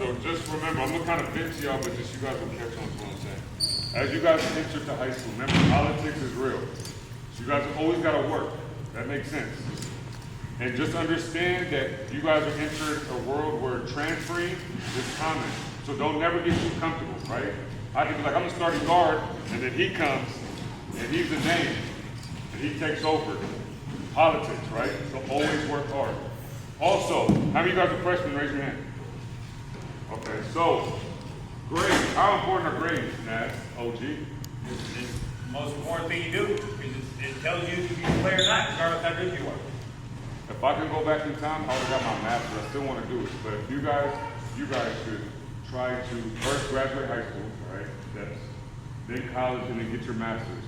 so just remember, I'm going to kind of vent to y'all, but just you guys will catch on to what I'm saying. As you guys enter to high school, remember, politics is real. So you guys have always got to work. That makes sense. And just understand that you guys are entering a world where transferring is common. So don't never get too comfortable, right? I can be like, I'm a starting guard, and then he comes, and he's the name, and he takes over. Politics, right? So always work hard. Also, how many of you guys are freshmen? Raise your hand. Okay, so grades. How important are grades, Naz? OG? It's the most important thing you do, because it tells you if you can play or not, regardless of how good you are. If I can go back in time, I would have got my master's. I still want to do it. But if you guys should try to first graduate high school, right? Then college, and then get your master's.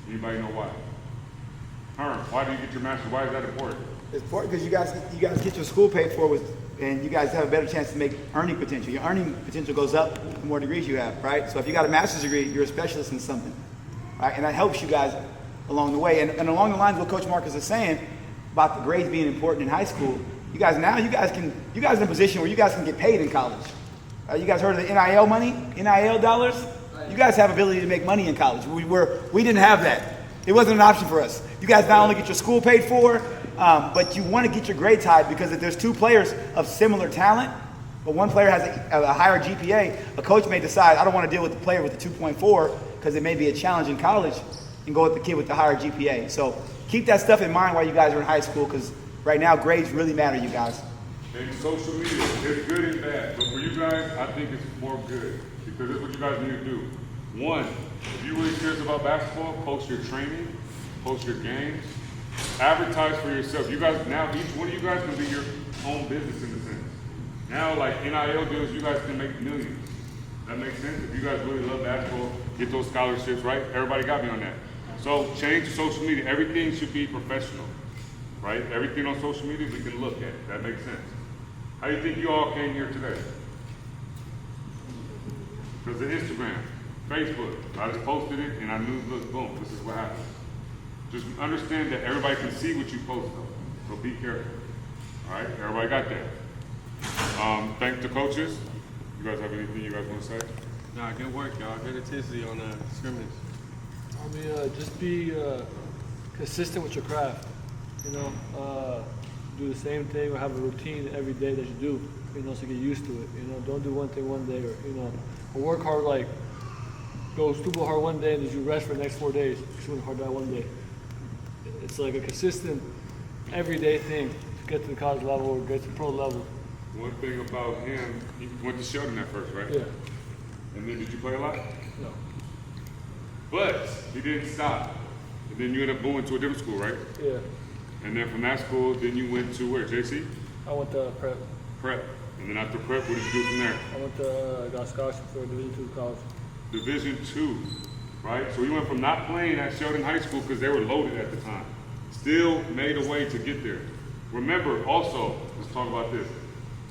Anybody know why? Herm, why do you get your master's? Why is that important? It's important because you guys get your school paid for and you guys have a better chance to make earning potential. Your earning potential goes up the more degrees you have, right? So if you got a master's degree, you're a specialist in something, right? And that helps you guys along the way. And along the lines of what Coach Marcus is saying about the grades being important in high school, you guys in a position where you guys can get paid in college. You guys heard of the NIL money, NIL dollars? You guys have ability to make money in college. We didn't have that. It wasn't an option for us. You guys not only get your school paid for, but you want to get your grades high, because if there's two players of similar talent, but one player has a higher GPA, a coach may decide, I don't want to deal with the player with the 2.4 because it may be a challenge in college, and go with the kid with the higher GPA. So keep that stuff in mind while you guys are in high school, because right now grades really matter, you guys. And social media, it's good and bad, but for you guys, I think it's more good, because it's what you guys need to do. One, if you really serious about basketball, post your training, post your games, advertise for yourself. You guys, now each one of you guys can be your own business in a sense. Now, like NIL deals, you guys can make millions. That makes sense? If you guys really love basketball, get those scholarships, right? Everybody got me on that. So change to social media. Everything should be professional, right? Everything on social media we can look at. That makes sense. How do you think you all came here today? Because of Instagram, Facebook. I just posted it and I knew, look, boom, this is what happened. Just understand that everybody can see what you post though. So be careful. All right, everybody got that. Thank the coaches. You guys have anything you guys want to say? Nah, good work, y'all. Good intensity on the scrimmage. I mean, just be consistent with your craft. You know, do the same thing or have a routine every day that you do. You know, so get used to it. You know, don't do one thing one day, or work hard. Like go super hard one day and then you rest for the next 4 days. You're doing hard that one day. It's like a consistent, everyday thing to get to the college level or get to the pro level. One thing about him, he went to Sheldon at first, right? Yeah. And then did you play a lot? No. But he didn't stop. And then you ended up going to a different school, right? Yeah. And then from that school, then you went to where? JC? I went to prep. Prep. And then after prep, what did you do from there? I went to got a scholarship for Division II college. Division II, right? So he went from not playing at Sheldon High School because they were loaded at the time. Still made a way to get there. Remember, also, let's talk about this.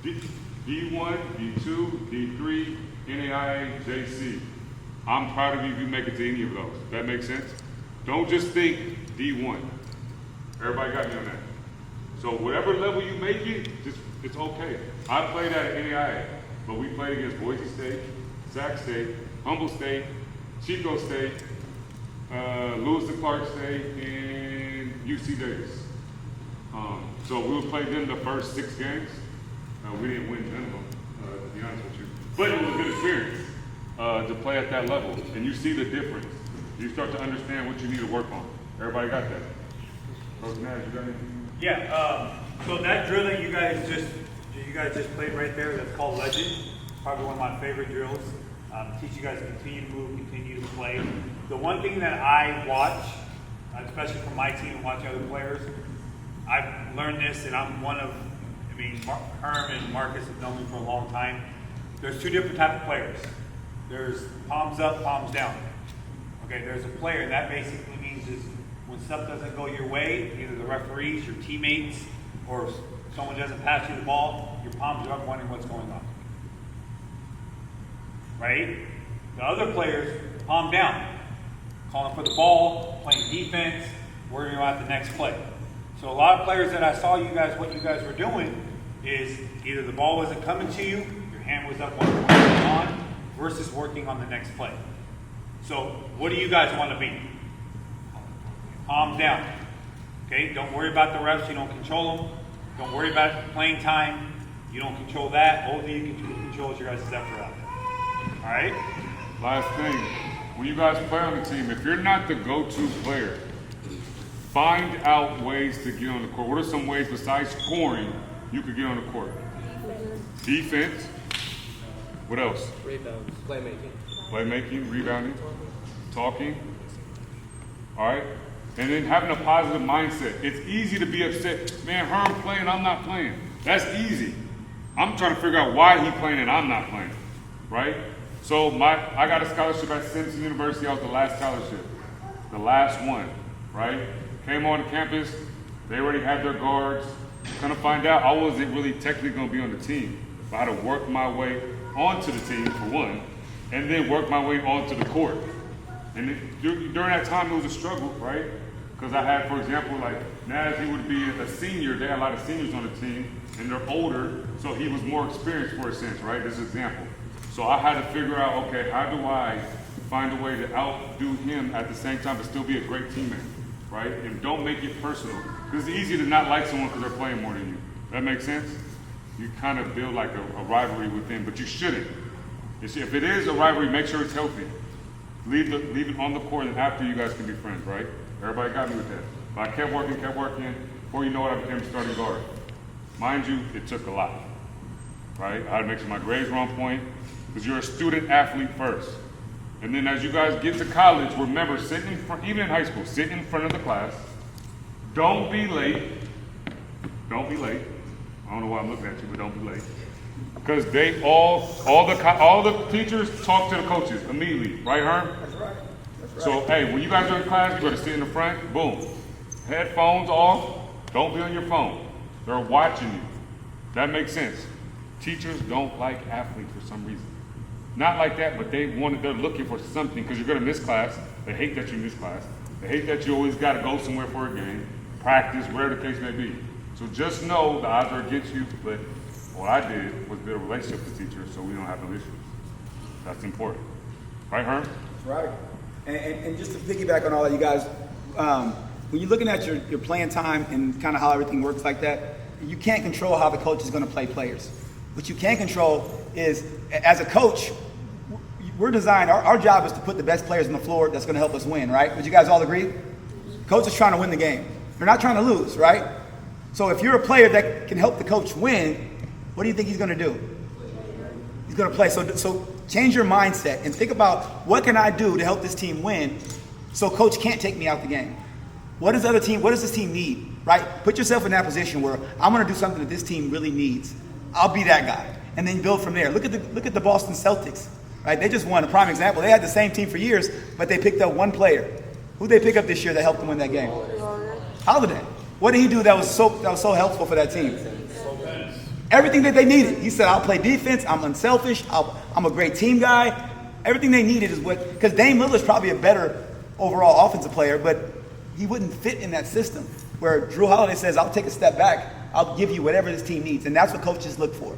D1, D2, D3, NAIA, JC. I'm proud of you if you make it to any of those. That makes sense? Don't just think D1. Everybody got me on that. So whatever level you make it, it's okay. I played at NAIA, but we played against Boise State, Sac State, Humboldt State, Chico State, Lewis and Clark State, and UC Davis. So we would play them the first 6 games. We didn't win none of them, to be honest with you. But it was a good experience to play at that level. And you see the difference. You start to understand what you need to work on. Everybody got that? Coach Nash, you got anything? Yeah, so that drill that you guys just played right there, that's called Legend. Probably one of my favorite drills. Teach you guys to continue to move, continue to play. The one thing that I watch, especially from my team and watching other players, I've learned this, and I'm one of, Herm and Marcus have known me for a long time. There's 2 different types of players. There's palms up, palms down. Okay, there's a player, that basically means is when stuff doesn't go your way, either the referees, your teammates, or someone doesn't pass you the ball, your palms are up wondering what's going on. Right? The other players, palm down, calling for the ball, playing defense, worrying about the next play. So a lot of players that I saw you guys, what you guys were doing is either the ball wasn't coming to you, your hand was up while the play was on versus working on the next play. So what do you guys want to be? Palms down. Okay, don't worry about the refs, you don't control them. Don't worry about playing time, you don't control that. All you can control is your guys' effort out there. All right? Last thing, when you guys play on the team, if you're not the go-to player, find out ways to get on the court. What are some ways besides scoring you could get on the court? Defense. What else? Rebounds, playmaking. Playmaking, rebounding, talking. All right? And then having a positive mindset. It's easy to be upset. Man, Herm playing, I'm not playing. That's easy. I'm trying to figure out why he playing and I'm not playing. Right? So I got a scholarship at Simpson University. I was the last scholarship. The last one. Right? Came on campus. They already had their guards. Kind of find out I wasn't really technically going to be on the team. But I had to work my way onto the team, for one, and then work my way onto the court. And during that time, it was a struggle, right? Because I had, for example, like Naz, he would be a senior. They had a lot of seniors on the team, and they're older, so he was more experienced for a sense, right? This example. So I had to figure out, okay, how do I find a way to outdo him at the same time but still be a great teammate, right? And don't make it personal. Because it's easy to not like someone because they're playing more than you. That makes sense? You kind of build like a rivalry within, but you shouldn't. If it is a rivalry, make sure it's healthy. Leave it on the court, and after you guys can be friends, right? Everybody got me with that. But I kept working. Before you know it, I became starting guard. Mind you, it took a lot, right? I had to make sure my grades were on point, because you're a student athlete first. And then as you guys get to college, remember, sitting in front, even in high school, sit in front of the class. Don't be late. Don't be late. I don't know why I'm looking at you, but don't be late. Because they all the teachers talk to the coaches immediately, right, Herm? That's right. So, hey, when you guys are in class, you got to sit in the front, boom. Headphones off, don't be on your phone. They're watching you. That makes sense. Teachers don't like athletes for some reason. Not like that, but they're looking for something because you're going to miss class. They hate that you miss class. They hate that you always got to go somewhere for a game, practice, whatever the case may be. So just know the odds are against you, but what I did was build a relationship with teachers so we don't have no issues. That's important. Right, Herm? That's right. And just to piggyback on all that, you guys, when you're looking at your playing time and kind of how everything works like that, you can't control how the coach is going to play players. What you can control is, as a coach, we're designed, our job is to put the best players on the floor that's going to help us win, right? Would you guys all agree? Coach is trying to win the game. They're not trying to lose, right? So if you're a player that can help the coach win, what do you think he's going to do? He's going to play. So change your mindset and think about, what can I do to help this team win so coach can't take me out the game? What does this team need, right? Put yourself in that position where I'm going to do something that this team really needs. I'll be that guy. And then build from there. Look at the Boston Celtics, right? They just won. A prime example. They had the same team for years, but they picked up one player. Who'd they pick up this year that helped them win that game? Holiday. What did he do that was so helpful for that team? Everything that they needed. He said, I'll play defense. I'm unselfish. I'm a great team guy. Everything they needed is because Dame Lillard's probably a better overall offensive player, but he wouldn't fit in that system where Drew Holiday says, I'll take a step back. I'll give you whatever this team needs. And that's what coaches look for.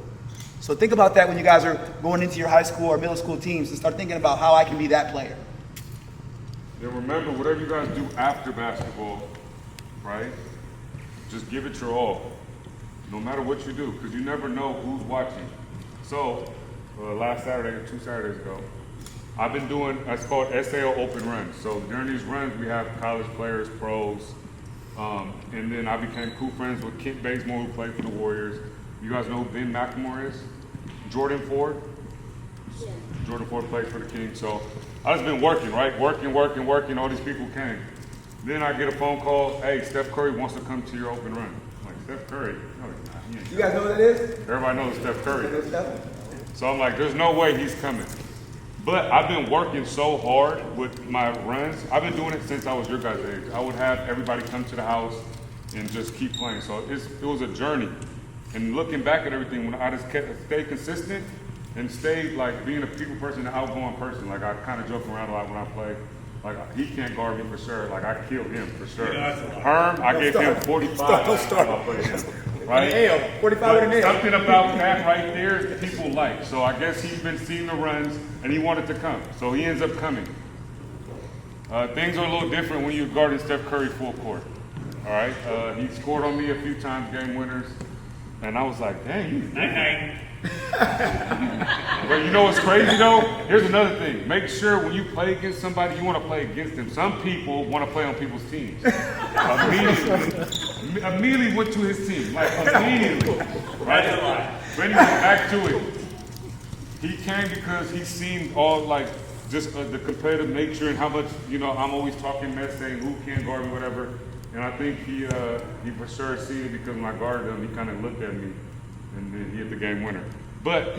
So think about that when you guys are going into your high school or middle school teams and start thinking about how I can be that player. Then remember, whatever you guys do after basketball, right? Just give it your all. No matter what you do, because you never know who's watching. So, last Saturday or 2 Saturdays ago, I've been doing, it's called SAO Open Runs. So during these runs, we have college players, pros, and then I became cool friends with Kent Bazemore, who played for the Warriors. You guys know who Ben McLemore is? Jordan Ford? Yeah. Jordan Ford plays for the Kings. So I've just been working, right? Working. All these people came. Then I get a phone call, hey, Steph Curry wants to come to your open run. I'm like, Steph Curry? No, he's not. He ain't You guys know who that is? Everybody knows Steph Curry. So I'm like, there's no way he's coming. But I've been working so hard with my runs. I've been doing it since I was your guys' age. I would have everybody come to the house and just keep playing. So it was a journey. And looking back at everything, when I just stayed consistent and stayed like being a people person, an outgoing person. Like I kind of joke around a lot when I play. Like he can't guard me for sure. Like I killed him for sure. Herm, I gave him 45. Don't start. I'll play him. right? An L, 45 with an L. Something about that right there people like. So I guess he's been seeing the runs and he wanted to come. So he ends up coming. Things are a little different when you're guarding Steph Curry full court. All right, he scored on me a few times, game winners, and I was like, dang, you. But you know what's crazy though? Here's another thing. Make sure when you play against somebody, you want to play against them. Some people want to play on people's teams. Immediately went to his team, like immediately. Right? But anyway, back to it. He came because he's seen all like just the competitive nature and how much, you know, I'm always talking mess, saying who can guard me, whatever. And I think he for sure seen it because when I guarded him, he kind of looked at me and then he hit the game winner. But,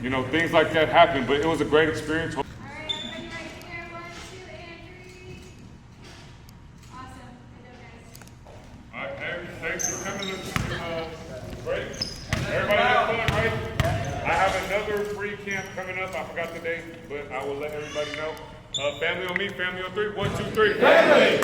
you know, things like that happen, but it was a great experience. All right, everybody right here. 1, 2, and 3. Awesome. Good job, guys. All right, Harry, thanks for coming. Great. Everybody have fun, right? I have another free camp coming up. I forgot the date, but I will let everybody know. Family on me, family on 3. 1, 2, 3. Family!